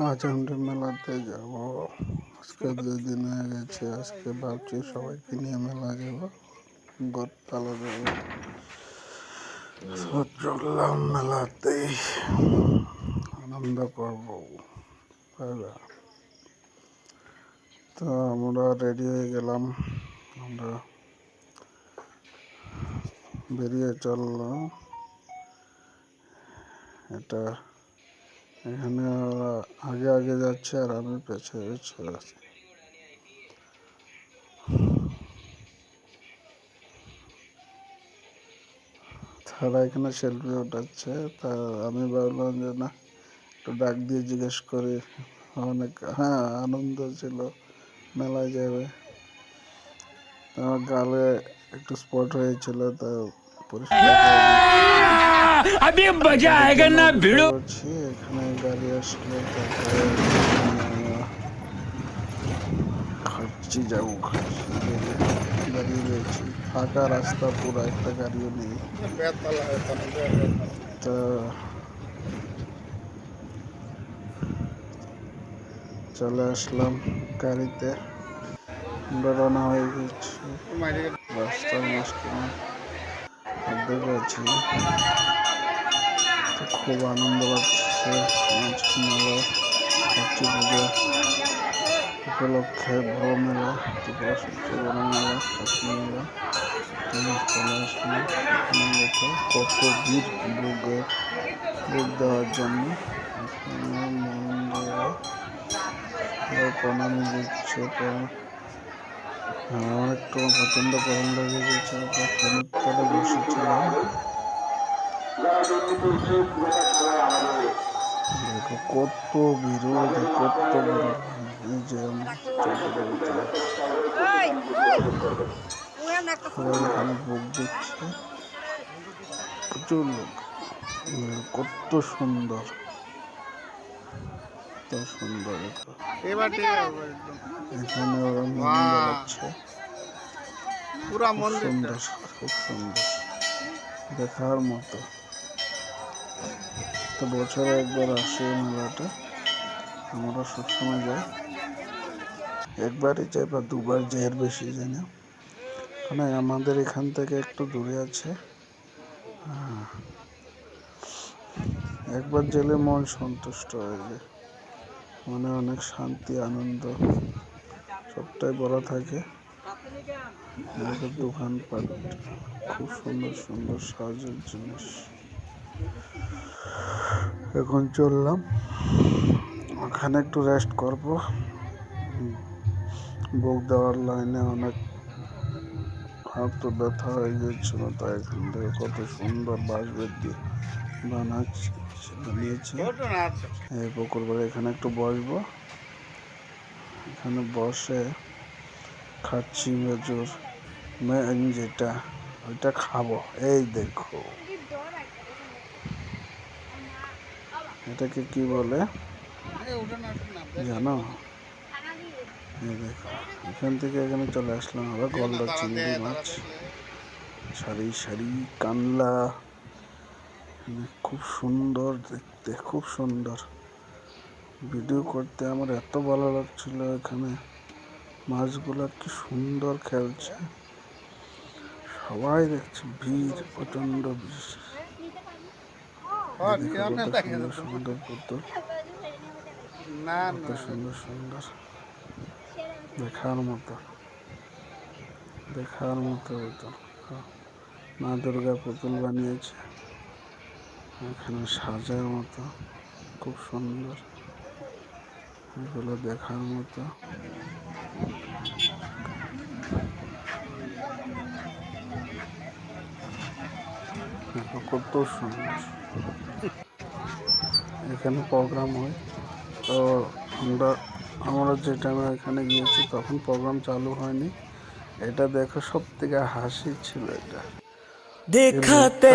আজ আমরা মেলাতে যাব। আজকে 2 দিন হয়ে গেছে। আজকে ভাবছি সবাইকে নিয়ে মেলা যাব, গদতলা যাব। চললাম মেলাতে, আনন্দ করব। তো আমরা রেডি হয়ে গেলাম, আমরা বেরিয়ে চললাম। এটা এখানে ওরা আগে আগে যাচ্ছে আর আমি পেছে পেছে আছি। তারা এখানে সেলফি উঠাচ্ছে, তা আমি ভাবলাম যে না, একটু ডাক দিয়ে জিজ্ঞেস করি। অনেক আনন্দ ছিল, মেলায় যাবে। আমার গালে একটু স্পট হয়েছিল, তা পরিষ্কার করছি। এখানে গাড়ি আসলে তারপরে খাচ্ছি যাবো, দাঁড়িয়ে রয়েছি। ফাঁকা রাস্তা, পুরো একটা গাড়িও নেই। তা চলে আসলাম গাড়িতে, বেরোনো হয়ে গেছে। রাস্তার মাঝখানে অর্ধেক আছি। তো খুব আনন্দ লাগছে। মেলা কার্তিক পুজো উপলক্ষে বড় মেলা, ত্রিপুরা সবচেয়ে বড় মেলা কার্তিক মেলা। চলে আসলাম। এখানে দেখো কত ভিড় বুক দেওয়ার জন্য। প্রণামী দিচ্ছে। আমার একটু প্রচন্ড গরম লেগে গেছে, ফ্যানের তলে বসেছিলাম। দেখো কত ভিড়, কত ভিড়। এই যে সবাই এখানে ভোগ দিচ্ছে, প্রচুর লোক। কত সুন্দর, কত সুন্দর। এখানে ওরা মন্দির যাচ্ছে, সুন্দর, খুব সুন্দর, দেখার মতো। তো বছরে একবার আসে মেলাটা, আমরা সবসময় যাই। একবারই যাই বা দুবার যাই, এর বেশি যাই না। মানে আমাদের এখান থেকে একটু দূরে আছে। একবার গেলে মন সন্তুষ্ট হয়ে যায়, মনে অনেক শান্তি, আনন্দ সবটাই বলা থাকে। দোকানপাট খুব সুন্দর সুন্দর সাজের জিনিস। এখন চললাম ওখানে, একটু রেস্ট করব। ভোগ দেওয়ার লাইনে অনেক হাত তো ব্যথা হয়ে গিয়েছিল, তাই এখান থেকে কত সুন্দর বাঁশবেত বানিয়েছে এই পুকুর পাড়ে। এখানে একটু বসবো, এখানে বসে খাচ্ছি মেজুর, যেটা ওইটা খাবো। এই দেখো, এটাকে কি বলে জানো? এই দেখো, এখান থেকে এখানে চলে আসলাম। আবার গলদা চিংড়ি মাছ, সারি সারি কানলা, খুব সুন্দর দেখতে, খুব সুন্দর। ভিডিও করতে আমার এত ভালো লাগছিল। এখানে মাছগুলা কি সুন্দর খেলছে, সবাই দেখছে, ভিড় প্রচন্ড ভিড়। সুন্দর পুতুল, কত সুন্দর সুন্দর, দেখার মতো, দেখার মতো পুতুল। মা দুর্গা পুতুল বানিয়েছে এখানে সাজার মতো, খুব সুন্দর, এগুলো দেখার মতো। কত সুন্দর। এখানে প্রোগ্রাম হয়। তো আমরা যে টাইমে এখানে গিয়েছি তখন প্রোগ্রাম চালু হয়নি। এটা দেখো, সব থেকে হাসি ছিল এটা। দেখাতে